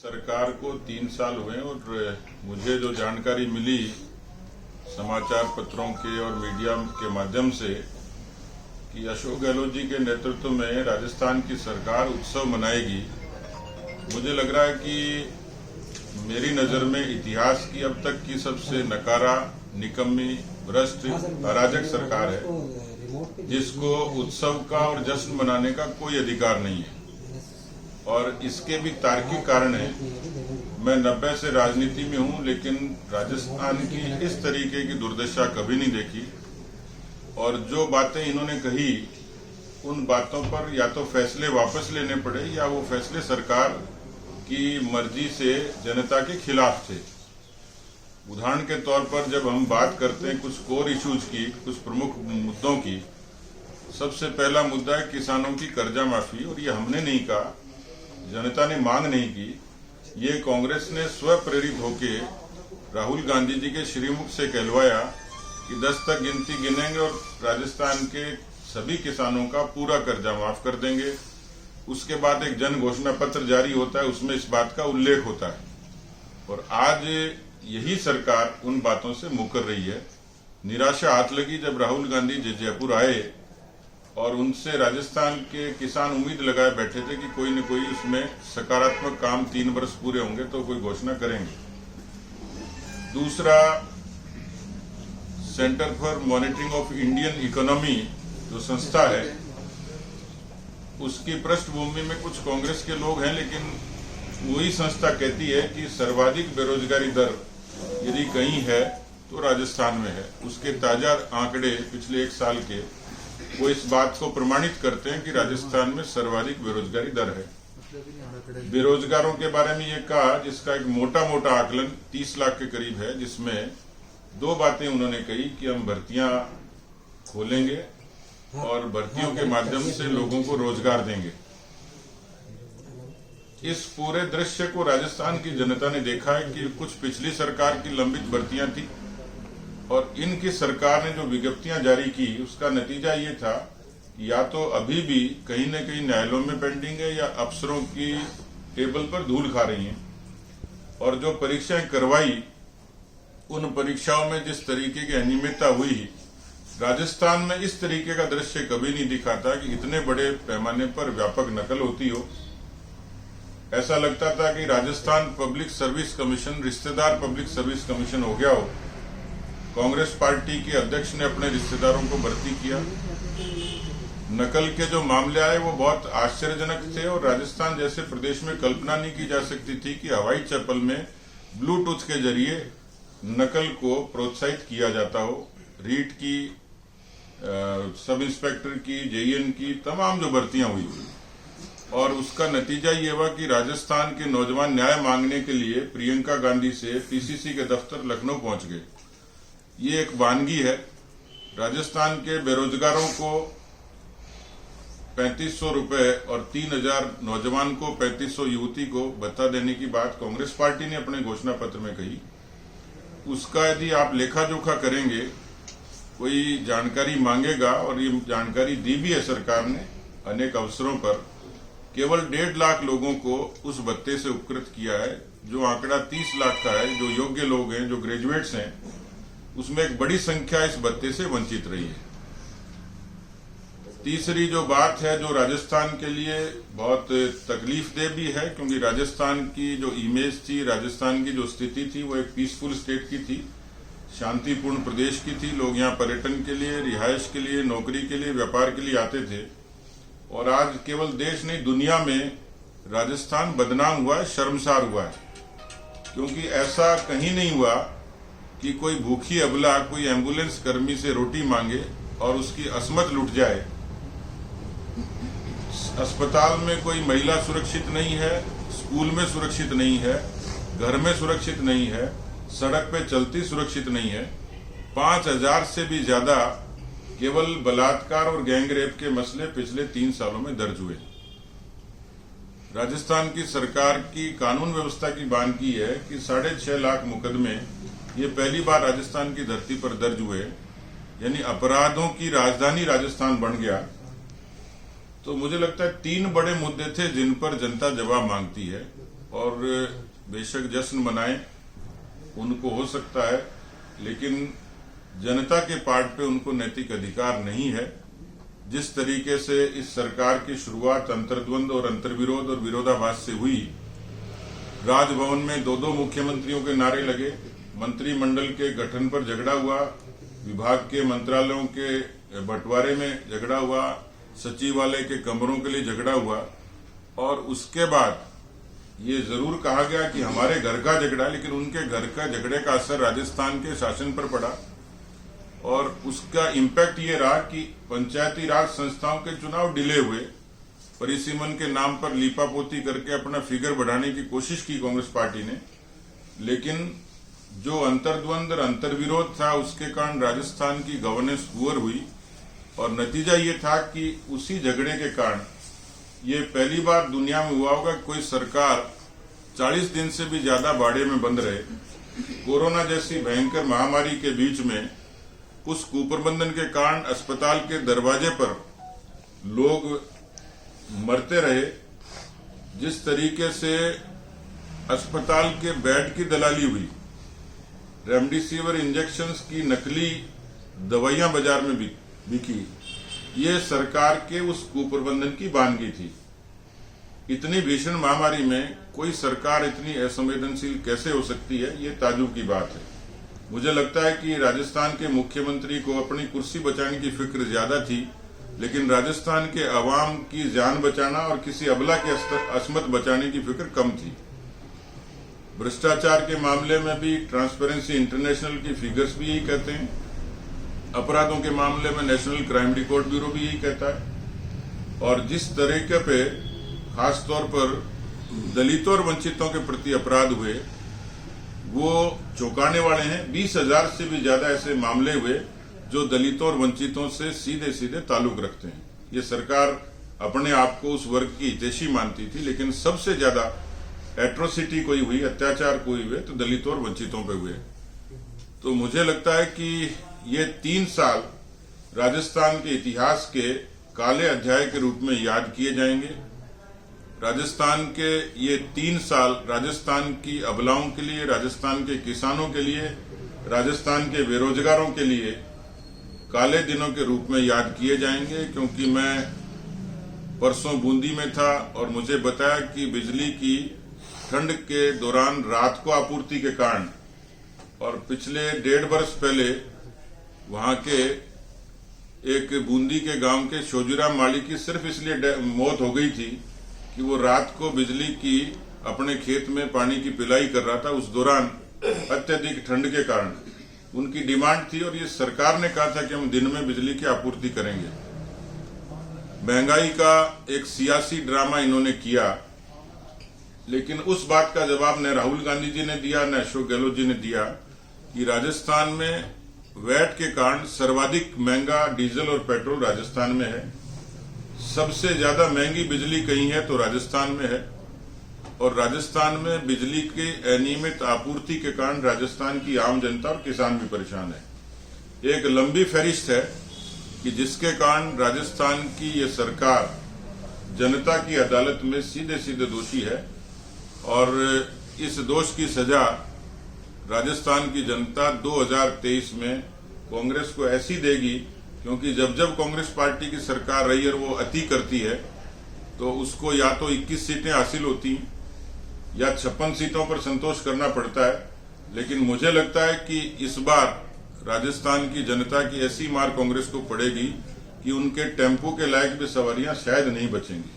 सरकार को 3 साल हुए और मुझे जो जानकारी मिली समाचार पत्रों के और मीडिया के माध्यम से कि अशोक गहलोत जी के नेतृत्व में राजस्थान की सरकार उत्सव मनाएगी, मुझे लग रहा है कि मेरी नज़र में इतिहास की अब तक की सबसे नकारा, निकम्मी, भ्रष्ट, अराजक सरकार है जिसको उत्सव का और जश्न मनाने का कोई अधिकार नहीं है। और इसके भी तार्किक कारण है। मैं 90 से राजनीति में हूं, लेकिन राजस्थान की इस तरीके की दुर्दशा कभी नहीं देखी। और जो बातें इन्होंने कही, उन बातों पर या तो फैसले वापस लेने पड़े या वो फैसले सरकार की मर्जी से जनता के खिलाफ थे। उदाहरण के तौर पर जब हम बात करते हैं कुछ कोर इश्यूज की, कुछ प्रमुख मुद्दों की, सबसे पहला मुद्दा है किसानों की कर्जा माफी। और ये हमने नहीं कहा, जनता ने मांग नहीं की, ये कांग्रेस ने स्व प्रेरित होके राहुल गांधी जी के श्रीमुख से कहलवाया कि 10 तक गिनती गिनेंगे और राजस्थान के सभी किसानों का पूरा कर्जा माफ कर देंगे। उसके बाद एक जन घोषणा पत्र जारी होता है, उसमें इस बात का उल्लेख होता है। और आज यही सरकार उन बातों से मुकर रही है। निराशा हाथ लगी जब राहुल गांधी जी जयपुर आए और उनसे राजस्थान के किसान उम्मीद लगाए बैठे थे कि कोई न कोई उसमें सकारात्मक काम 3 वर्ष पूरे होंगे तो कोई घोषणा करेंगे। दूसरा, centre for monitoring of Indian economy जो संस्था है, उसकी पृष्ठभूमि में कुछ कांग्रेस के लोग हैं, लेकिन वही संस्था कहती है कि सर्वाधिक बेरोजगारी दर यदि कहीं है तो राजस्थान में है। उसके ताजा आंकड़े पिछले 1 साल के वो इस बात को प्रमाणित करते हैं कि राजस्थान में सर्वाधिक बेरोजगारी दर है। बेरोजगारों के बारे में ये कहा, जिसका एक मोटा मोटा आकलन 30 लाख के करीब है, जिसमें 2 बातें उन्होंने कही कि हम भर्तियां खोलेंगे और भर्तियों के माध्यम से लोगों को रोजगार देंगे। इस पूरे दृश्य को राजस्थान की जनता ने देखा है कि कुछ पिछली सरकार की लंबित भर्तियां थी और इनकी सरकार ने जो विज्ञप्तियां जारी की, उसका नतीजा ये था कि या तो अभी भी कहीं न कहीं न्यायालयों में पेंडिंग है या अफसरों की टेबल पर धूल खा रही हैं। और जो परीक्षाएं करवाई, उन परीक्षाओं में जिस तरीके की अनियमितता हुई, राजस्थान में इस तरीके का दृश्य कभी नहीं दिखा था कि इतने बड़े पैमाने पर व्यापक नकल होती हो। ऐसा लगता था कि राजस्थान पब्लिक सर्विस कमीशन रिश्तेदार पब्लिक सर्विस कमीशन हो गया हो। कांग्रेस पार्टी के अध्यक्ष ने अपने रिश्तेदारों को भर्ती किया। नकल के जो मामले आए वो बहुत आश्चर्यजनक थे और राजस्थान जैसे प्रदेश में कल्पना नहीं की जा सकती थी कि हवाई चप्पल में ब्लूटूथ के जरिए नकल को प्रोत्साहित किया जाता हो। रीट की, सब इंस्पेक्टर की, जेईएन की तमाम जो भर्तियां हुई और उसका नतीजा ये हुआ कि राजस्थान के नौजवान न्याय मांगने के लिए प्रियंका गांधी से पीसीसी के दफ्तर लखनऊ पहुंच गए। ये एक वानगी है। राजस्थान के बेरोजगारों को 3500 रुपए और 3000 नौजवान को 3500 युवती को भत्ता देने की बात कांग्रेस पार्टी ने अपने घोषणा पत्र में कही। उसका यदि आप लेखा जोखा करेंगे, कोई जानकारी मांगेगा, और ये जानकारी दी भी है सरकार ने अनेक अवसरों पर, केवल 1.5 लाख लोगों को उस भत्ते से उपकृत किया है। जो आंकड़ा 30 लाख का है, जो योग्य लोग हैं, जो ग्रेजुएट्स हैं, उसमें एक बड़ी संख्या इस भत्ते से वंचित रही है। तीसरी जो बात है, जो राजस्थान के लिए बहुत तकलीफदेह भी है, क्योंकि राजस्थान की जो इमेज थी, राजस्थान की जो स्थिति थी, वो एक पीसफुल स्टेट की थी, शांतिपूर्ण प्रदेश की थी। लोग यहाँ पर्यटन के लिए, रिहाइश के लिए, नौकरी के लिए, व्यापार के लिए आते थे। और आज केवल देश नहीं, दुनिया में राजस्थान बदनाम हुआ है, शर्मसार हुआ है, क्योंकि ऐसा कहीं नहीं हुआ कि कोई भूखी अबला कोई एम्बुलेंस कर्मी से रोटी मांगे और उसकी असमत लुट जाए। अस्पताल में कोई महिला सुरक्षित नहीं है, स्कूल में सुरक्षित नहीं है, घर में सुरक्षित नहीं है, सड़क पे चलती सुरक्षित नहीं है। 5000 से भी ज्यादा केवल बलात्कार और गैंगरेप के मसले पिछले 3 सालों में दर्ज हुए। राजस्थान की सरकार की कानून व्यवस्था की बानगी है कि 6.5 लाख मुकदमे ये पहली बार राजस्थान की धरती पर दर्ज हुए, यानी अपराधों की राजधानी राजस्थान बन गया। तो मुझे लगता है 3 बड़े मुद्दे थे जिन पर जनता जवाब मांगती है। और बेशक जश्न मनाएं, उनको हो सकता है, लेकिन जनता के पार्ट पे उनको नैतिक अधिकार नहीं है। जिस तरीके से इस सरकार की शुरुआत अंतर्द्वंद और अंतर्विरोध और विरोधाभास से हुई, राजभवन में दो मुख्यमंत्रियों के नारे लगे, मंत्रिमंडल के गठन पर झगड़ा हुआ, विभाग के मंत्रालयों के बंटवारे में झगड़ा हुआ, सचिवालय के कमरों के लिए झगड़ा हुआ, और उसके बाद ये जरूर कहा गया कि हमारे घर का झगड़ा, लेकिन उनके घर का झगड़े का असर राजस्थान के शासन पर पड़ा और उसका इम्पैक्ट ये रहा कि पंचायती राज संस्थाओं के चुनाव डिले हुए। परिसीमन के नाम पर लीपापोती करके अपना फिगर बढ़ाने की कोशिश की कांग्रेस पार्टी ने, लेकिन जो अंतर्द्वंद और अंतर्विरोध था उसके कारण राजस्थान की गवर्नेंस पुअर हुई और नतीजा ये था कि उसी झगड़े के कारण ये पहली बार दुनिया में हुआ होगा कि कोई सरकार 40 दिन से भी ज्यादा बाड़े में बंद रहे। कोरोना जैसी भयंकर महामारी के बीच में उस कुप्रबंधन के कारण अस्पताल के दरवाजे पर लोग मरते रहे। जिस तरीके से अस्पताल के बेड की दलाली हुई, रेमडेसिविर इंजेक्शंस की नकली दवाइयां बाजार में बिकी, ये सरकार के उस कुप्रबंधन की वानगी थी। इतनी भीषण महामारी में कोई सरकार इतनी असंवेदनशील कैसे हो सकती है, ये ताज्जुब की बात है। मुझे लगता है कि राजस्थान के मुख्यमंत्री को अपनी कुर्सी बचाने की फिक्र ज्यादा थी, लेकिन राजस्थान के अवाम की जान बचाना और किसी अबला की असमत बचाने की फिक्र कम थी। भ्रष्टाचार के मामले में भी ट्रांसपेरेंसी इंटरनेशनल की फिगर्स भी यही कहते हैं, अपराधों के मामले में नेशनल क्राइम रिकॉर्ड ब्यूरो भी यही कहता है। और जिस तरीके पे खास तौर पर दलितों और वंचितों के प्रति अपराध हुए वो चौंकाने वाले हैं। 20,000 से भी ज्यादा ऐसे मामले हुए जो दलितों और वंचितों से सीधे सीधे ताल्लुक रखते हैं। ये सरकार अपने आप को उस वर्ग की हितैषी मानती थी, लेकिन सबसे ज्यादा एट्रोसिटी कोई हुई, अत्याचार कोई हुए तो दलितों और वंचितों पे हुए। तो मुझे लगता है कि ये 3 साल राजस्थान के इतिहास के काले अध्याय के रूप में याद किए जाएंगे। राजस्थान के ये 3 साल राजस्थान की अबलाओं के लिए, राजस्थान के किसानों के लिए, राजस्थान के बेरोजगारों के लिए काले दिनों के रूप में याद किए जाएंगे। क्योंकि मैं परसों बूंदी में था और मुझे बताया कि बिजली की ठंड के दौरान रात को आपूर्ति के कारण और पिछले 1.5 वर्ष पहले वहां के एक बूंदी के गांव के शोजूराम माली की सिर्फ इसलिए मौत हो गई थी कि वो रात को बिजली की अपने खेत में पानी की पिलाई कर रहा था। उस दौरान अत्यधिक ठंड के कारण उनकी डिमांड थी और ये सरकार ने कहा था कि हम दिन में बिजली की आपूर्ति करेंगे। महंगाई का एक सियासी ड्रामा इन्होंने किया, लेकिन उस बात का जवाब न राहुल गांधी जी ने दिया न अशोक गहलोत जी ने दिया कि राजस्थान में वैट के कारण सर्वाधिक महंगा डीजल और पेट्रोल राजस्थान में है। सबसे ज्यादा महंगी बिजली कहीं है तो राजस्थान में है, और राजस्थान में बिजली की अनियमित आपूर्ति के कारण राजस्थान की आम जनता और किसान भी परेशान है। एक लंबी फहरिस्त है कि जिसके कारण राजस्थान की ये सरकार जनता की अदालत में सीधे सीधे दोषी है और इस दोष की सजा राजस्थान की जनता 2023 में कांग्रेस को ऐसी देगी, क्योंकि जब जब कांग्रेस पार्टी की सरकार रही और वो अति करती है तो उसको या तो 21 सीटें हासिल होती या 56 सीटों पर संतोष करना पड़ता है। लेकिन मुझे लगता है कि इस बार राजस्थान की जनता की ऐसी मार कांग्रेस को पड़ेगी कि उनके टेम्पो के लायक भी सवारियां शायद नहीं बचेंगी।